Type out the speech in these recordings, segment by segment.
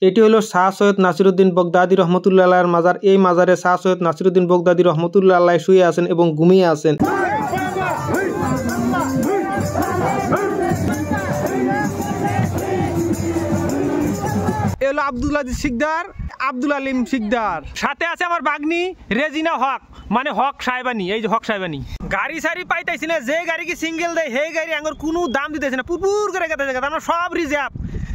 এটি হলো শাহ সৈয়দ নাসিরউদ্দিন বগদাদী রহমতুল্লাহ আলাইহির মাজার। এই মাজারে শাহ সৈয়দ নাসিরউদ্দিন বগদাদী রহমতুল্লাহ আলাইহি শুয়ে আছেন এবং ঘুমিয়ে আছেন। এলো আব্দুল আজিজ শিকদার, আব্দুল আলিম শিকদার, সাথে আছে আমার বাগনি রেজিনা হক, মানে হক সাহেবানি। এই যে হক সাহেবানি গাড়ি সারি পাইতাইছি না, যে গাড়ি কি সিঙ্গেল দেয় সেই গাড়ি আঙ্গুর কোনো দাম দিতেছে না, পুরপুর করে গেতে আমরা সব রিজার্ভ।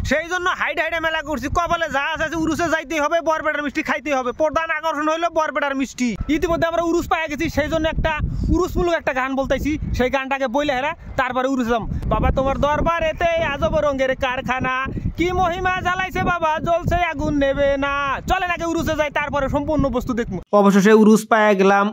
সেই জন্য হাইডে মেলা করছি, কপালে যা আছে উরুসে যাইতেই হবে, বরপেটার মিষ্টি খাইতেই হবে। প্রধান আকর্ষণ হইলো বরপেটার মিষ্টি। ইতিমধ্যে আমরা উরুস পাই গেছি, সেই জন্য একটা উরুসমূলক একটা গান বলতেছি, সেই গানটাকে বইলে হেরা তারপরে উরুসাম। বাবা তোমার দরবারেতে আজব রঙের কারখানা, কি মহিমা জ্বালাইছে বাবা, জ্বলছে আগুন নেবে না। চলে নাকি উরুসে যাই, তারপরে সম্পূর্ণ বস্তু দেখবো। অবশেষে উরুস পায়া গেলাম।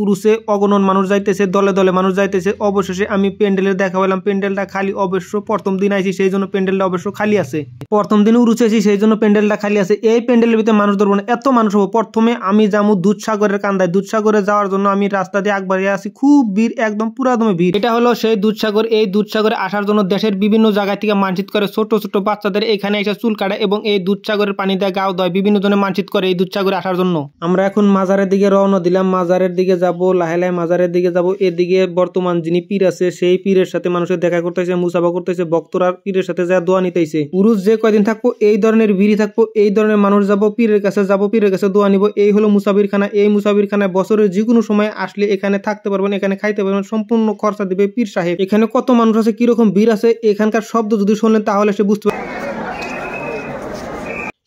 উরুসে অগণন মানুষ যাইতেছে, দলে দলে মানুষ যাইতেছে। অবশেষে আমি প্যান্ডেলের দেখা পেলাম, প্যান্ডেলটা খালি। অবশ্য প্রথম দিন আইছি, সেই জন্য প্যান্ডেলটা অবশ্য খালি আছে। প্রথম দিন উরুসে আছি, সেই জন্য প্যান্ডেলটা খালি আছে। এই প্যান্ডেলের ভিতরে মানুষ ধরবো না, এত মানুষ হবো। প্রথমে আমি যাবো দুধসাগরের কান্দায়। দুধসাগরে যাওয়ার জন্য আমি রাস্তা দিয়ে একবারে আসি, খুব ভিড়, একদম পুরাদমে ভিড়। এটা হলো সেই দুধসাগর। এই দুধসাগরে আসার জন্য দেশের বিভিন্ন জায়গা থেকে মানচিত করে ছোট ছোট বাচ্চাদের এখানে এসে চুল কাটে এবং এই দুধসাগরের পানি দিয়ে গাও দেয়। বিভিন্ন জনে মানচিত করে এই দুধসাগরে আসার জন্য। আমরা এখন মাজারের দিকে রওনা দিলাম, মাজারের দিকে যাব, লাহে লাহে মাজারের দিকে যাব। এদিকে বর্তমান যিনি পীর আছে, সেই পীরের সাথে মানুষের দেখা করতেছে, মুসাফা করতেছে, ভক্তরা পীরের সাথে যা দোয়া নিতেছে। উরুস যে কয়দিন থাকবো এই ধরনের ভিড়ি থাকবো, এই ধরনের মানুষ যাব, পীরের কাছে যাব, পীরের কাছে দোয়া নিব। এই হলো মুসাফিরখানা। এই মুসাফিরখানায় বছরের যে কোনো সময় আসলে এখানে থাকতে পারবেন, এখানে খাইতে পারবেন, সম্পূর্ণ খরচা দিবে পীর সাহেব। এখানে কত মানুষ আছে, কিরকম ভিড় আছে, এখানকার শব্দ যদি শুনলেন তাহলে সে বুঝতে পারবে।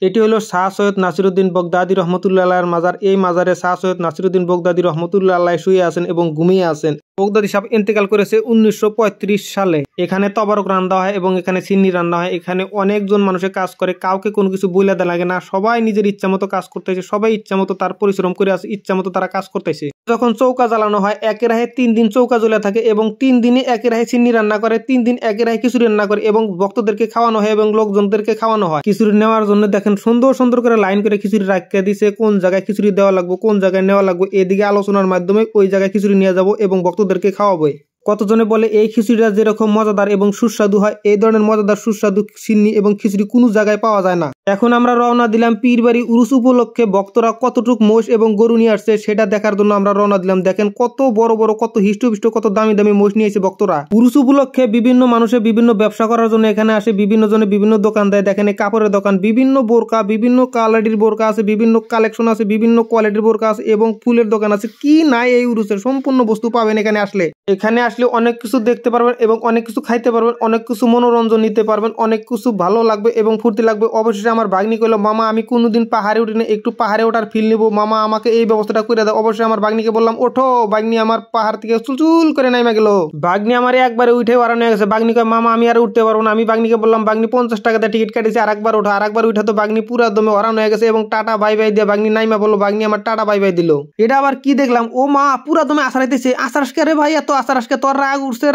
এটি হলো শাহ সৈয়দ নাসিরউদ্দিন বগদাদী রহমতুল্লাহ আলাইহির মাজার। এই মাজারে শাহ সৈয়দ নাসিরউদ্দিন বগদাদী রহমতুল্লাহ আলাইহি শুয়ে আছেন এবং ঘুমিয়ে আছেন। বগদাদী সাহেব ইন্তেকাল করেছে 1935 সালে। এখানে তবরক রান্না হয় এবং এখানে সিন্নি রান্না হয়। এখানে অনেকজন মানুষের কাজ করে, কাউকে কোনো কিছু বইলা দেওয়া লাগে না। সবাই নিজের ইচ্ছা মতো কাজ করতেছে, সবাই ইচ্ছা মতো তার পরিশ্রম করে আছে, ইচ্ছা মতো তারা কাজ করতেছে। যখন চৌকা জ্বালানো হয়, একে রাহে 3 দিন চৌকা জ্বলে থাকে এবং 3 দিনে একে রাহে সিন্নি রান্না করে, 3 দিন একে রাহে খিচুড়ি রান্না করে এবং ভক্তদেরকে খাওয়ানো হয় এবং লোকজনদেরকে খাওয়ানো হয়। খিচুড়ি নেওয়ার জন্য দেখেন সুন্দর সুন্দর করে লাইন করে খিচুড়ি রাখিয়ে দিছে, কোন জায়গায় খিচুড়ি দেওয়া লাগবে, কোন জায়গায় নেওয়া লাগবে, এদিকে আলোচনার মাধ্যমে ওই জায়গায় খিচুড়ি নিয়ে যাব এবং ভক্তদেরকে খাওয়াবো। কতজনে বলে এই খিচুড়িটা যেরকম মজাদার এবং সুস্বাদু হয়, এই ধরনের মজাদার সুস্বাদু সিন্নি এবং খিচুড়ি কোনো জায়গায় পাওয়া যায় না। এখন আমরা রওনা দিলাম পীরবাড়ি। উরুস উপলক্ষে ভক্তরা কতটুক মোষ এবং গরু নিয়ে আসছে সেটা দেখার জন্য আমরা রওনা দিলাম। দেখেন কত বড় বড়, কত হিষ্টপিষ্ট, কত দামি দামি মোষ নিয়েছে ভক্তরা। উরুস উপলক্ষে বিভিন্ন মানুষের বিভিন্ন ব্যবসা করার জন্য এখানে আসে, বিভিন্ন জনে বিভিন্ন দোকান দেয়। দেখেন কাপড়ের দোকান, বিভিন্ন বোরকা, বিভিন্ন কোয়ালিটির বোরকা আছে, বিভিন্ন কালেকশন আছে, বিভিন্ন কোয়ালিটির বোরকা আছে এবং ফুলের দোকান আছে। কি নাই এই উরুসের, সম্পূর্ণ বস্তু পাবেন এখানে আসলে। এখানে আসলে অনেক কিছু দেখতে পারবেন এবং অনেক কিছু খাইতে পারবেন, অনেক কিছু মনোরঞ্জন নিতে পারবেন, অনেক কিছু ভালো লাগবে এবং ফুর্তি লাগবে। অবশেষে আমার ভাগ্নি কইল, মামা আমি কোনোদিন পাহাড়ে উঠি না, একটু পাহাড়ে ওঠার ফিল নিব, মামা আমাকে এই ব্যবস্থাটা করে দাও। অবশ্যই আমার ভাগ্নিকে বললাম ওঠো। ভাগ্নি আমার পাহাড় থেকে চুলচুল করে নাইমা গেল। ভাগ্নি আমার একবারে উঠে ওড়ানো হয়ে গেছে। ভাগ্নি কয় মামা আমি আর উঠতে পারবো না। আমি ভাগ্নিকে বললাম ভাগ্নি 50 টাকা দিয়ে টিকিট কাটিয়েছে, আরেকবার ওঠো। আরেকবার উঠে তো ভাগ্নি পুরা দমে ওড়ানো হয়ে গেছে এবং টাটা বাই বাই দিয়ে ভাগ্নি নাইমা বললো। ভাগ্নি আমার টাটা বাই বাই দিল। এটা আবার কি দেখলাম, ও মা পুরা দমে আসারাইতেছে। আসারাসকে রে ভাই, এত আসারাসকে, তোর রাগ উঠছে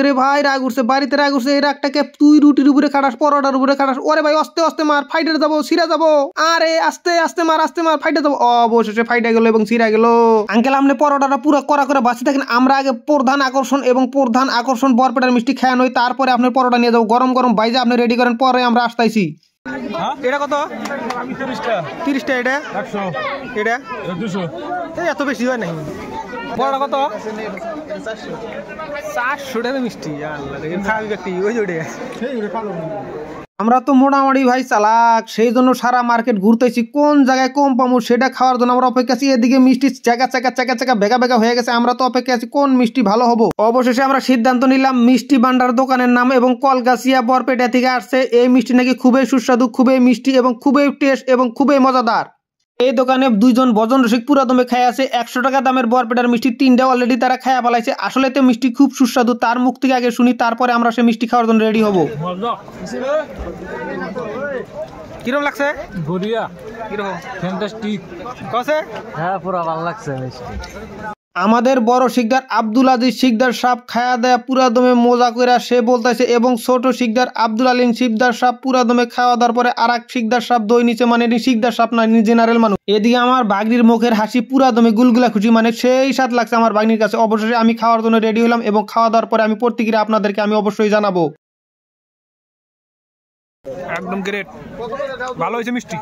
রে ভাই, রাগ উঠছে, বাড়িতে রাগ উঠছে। এই রাগটাকে তুই রুটির উপরে খাটাস, পরোটার উপরে খাটাস। ওরে ভাই আস্তে আস্তে মার, ফাইটে যাবো, সিরা যাবো। আরে আস্তে আস্তে মার, ফাইটে যাবো। অবশেষে ফাইটে গেল এবং সিরা গেল। আঙ্কেল আপনি পরোটাটা পুরো করা করে বাঁচি থাকেন, আমরা আগে প্রধান আকর্ষণ বরপেটার মিষ্টি খাওয়া নই, তারপরে আপনার পরোটা নিয়ে যাবো। গরম গরম বাইজা আপনি রেডি করেন, পরে আমরা আসতেছি। এটা কত? 30 টা। এটা 100, এটা 200। এত বেশি হয় নাকি? বড় কত? 400 টাকা মিষ্টি। খাবি ব্যক্তি ওই জোড়ে। আমরা তো মোটামুটি ভাই চালাক, সেই জন্য সারা মার্কেট ঘুরতেছি, কোন জায়গায় কম পাবো সেটা খাওয়ার জন্য আমরা অপেক্ষা আছি। এদিকে মিষ্টি চাকা ভেগা হয়ে গেছে, আমরা তো অপেক্ষা আছি কোন মিষ্টি ভালো হবো। অবশেষে আমরা সিদ্ধান্ত নিলাম মিষ্টি ভান্ডার দোকানের নাম এবং কলগাছিয়া বরপেটা থেকে আসছে। এই মিষ্টি নাকি খুবই সুস্বাদু, খুবই মিষ্টি এবং খুবই টেস্ট এবং খুবই মজাদার। এই দোকানে 2 জন ভজন রসিক পুরা দমে খায় আছে। 100 টাকা দামের বরপেটার মিষ্টি 3টা অলরেডি তারা খায়া ফেলাইছে। আসলে তো মিষ্টি খুব সুস্বাদু, তার মুখ থেকে আগে শুনি, তারপরে আমরা সে মিষ্টি খাওয়ার জন্য রেডি হবো। কিরকম লাগছে? বড়িয়া। কিরকম? ফ্যান্টাস্টিক। কসে? হ্যাঁ পুরো ভালো লাগছে মিষ্টি। আমাদের বড় শিকদার আব্দুল আজিজ শিকদার সাহেব খায়া দেয়া পুরা দমে মজা করে সে বলতেছে এবং ছোট শিকদার আব্দুল আলিম শিকদার সাহেব পুরা দমে খাওয়া দেওয়ার পরে আর এক শিকদার সাহেব দই নিচে, মানে শিকদার সাহেব না, জেনারেল মানুষ। এদিকে আমার বাগনির মুখের হাসি পুরা দমে গুলগুলা খুশি, মানে সেই স্বাদ লাগছে আমার বাগনির কাছে। অবশেষে আমি খাওয়ার জন্য রেডি হলাম এবং খাওয়া দাওয়ার পরে আমি প্রতিক্রিয়া আপনাদেরকে আমি অবশ্যই জানাবো। একদম গ্রেট, ভালো হয়েছে মিষ্টি।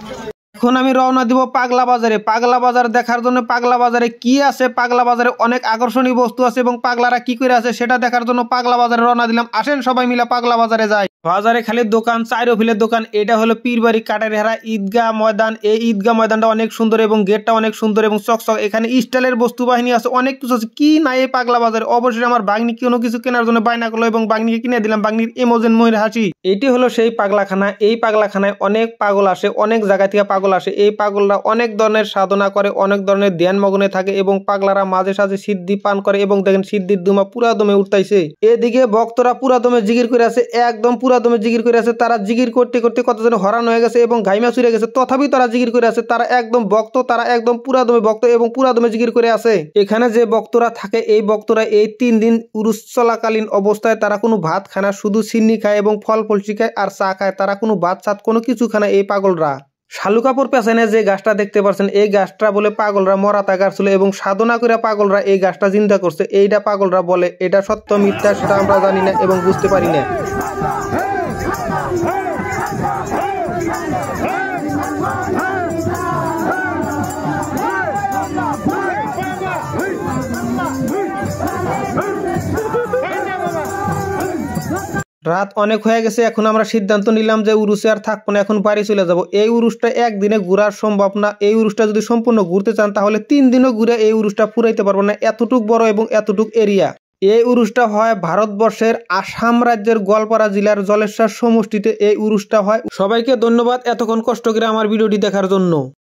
এখন আমি রওনা দিব পাগলা বাজারে। পাগলা বাজার দেখার জন্য পাগলা বাজারে কি আছে, পাগলা বাজারে অনেক আকর্ষণীয় বস্তু আছে এবং পাগলারা কি করে আছে সেটা দেখার জন্য পাগলা বাজারে রওনা দিলাম। আসেন সবাই মিলে পাগলা বাজারে যাই। বাজারে খালি দোকান, চাইরোফিলের দোকান। এটা হলো পীরবাড়ি কাটারিহারা ঈদগাহ ময়দান। এই ঈদগাহ ময়দানটা অনেক সুন্দর এবং গেটটা অনেক সুন্দর এবং চকচক। এখানে স্টাইলের বস্তু বাহিনী আছে, অনেক কিছু আছে। কি নাই এই পাগলা বাজারে। অবশ্যই আমার বাগনি কোনো কিছু কেনার জন্য বায়না করলো এবং বাগনিকে কিনে দিলাম। বাগনির এমোজেন ময়ের হাসি। এটি হলো সেই পাগলাখানা। এই পাগলাখানায় অনেক পাগল আসে, অনেক জায়গা থেকে পাগল আসে। এই পাগলরা অনেক ধরনের সাধনা করে, অনেক ধরনের ধ্যান মগ্নে থাকে এবং পাগলারা মাঝে সাঝে সিদ্ধি পান করে এবং দেখেন সিদ্ধির দুমা পুরা দমে উঠতাইছে। এদিকে ভক্তরা পুরা দমে জিগির করে আছে, একদম পুরা দমে জিগির করে আছে। তারা জিগির করতে করতে কতজন হরান হয়ে গেছে এবং ঘাইমা চুরে গেছে, তথাপি তারা জিগির করে আছে। তারা একদম ভক্ত, তারা একদম পুরা দমে ভক্ত এবং পুরা দমে জিগির করে আছে। এখানে যে ভক্তরা থাকে, এই ভক্তরা এই 3 দিন উরুস চলাকালীন অবস্থায় তারা কোনো ভাত খায় না, শুধু সিন্নি খায় এবং ফল ফলসি খায় আর চা খায়। তারা কোনো ভাত সাত কোনো কিছু খায় না এই পাগলরা। শালুকাপুর পেছনে যে গাছটা দেখতে পাচ্ছেন, এই গাছটা বলে পাগলরা মরাতা গাছ ছিল এবং সাধনা করে পাগলরা এই গাছটা চিন্তা করছে। এইটা পাগলরা বলে, এটা সত্য মিথ্যা সেটা আমরা জানি না এবং বুঝতে পারি না। রাত অনেক হয়ে গেছে, এখন আমরা সিদ্ধান্ত নিলাম যে উরুসে আর থাকবো না, এখন বাড়ি চলে যাব। এই উরুসটা একদিনে ঘোরার সম্ভব না। এই উরুসটা যদি সম্পূর্ণ ঘুরতে চান তাহলে 3 দিনও ঘুরে এই উরুসটা ফুরাইতে পারবো না, এতটুক বড় এবং এতটুক এরিয়া। এই উরুসটা হয় ভারতবর্ষের আসাম রাজ্যের গোয়ালপাড়া জেলার জলেশ্বর সমষ্টিতে এই উরুসটা হয়। সবাইকে ধন্যবাদ এতক্ষণ কষ্ট করে আমার ভিডিওটি দেখার জন্য।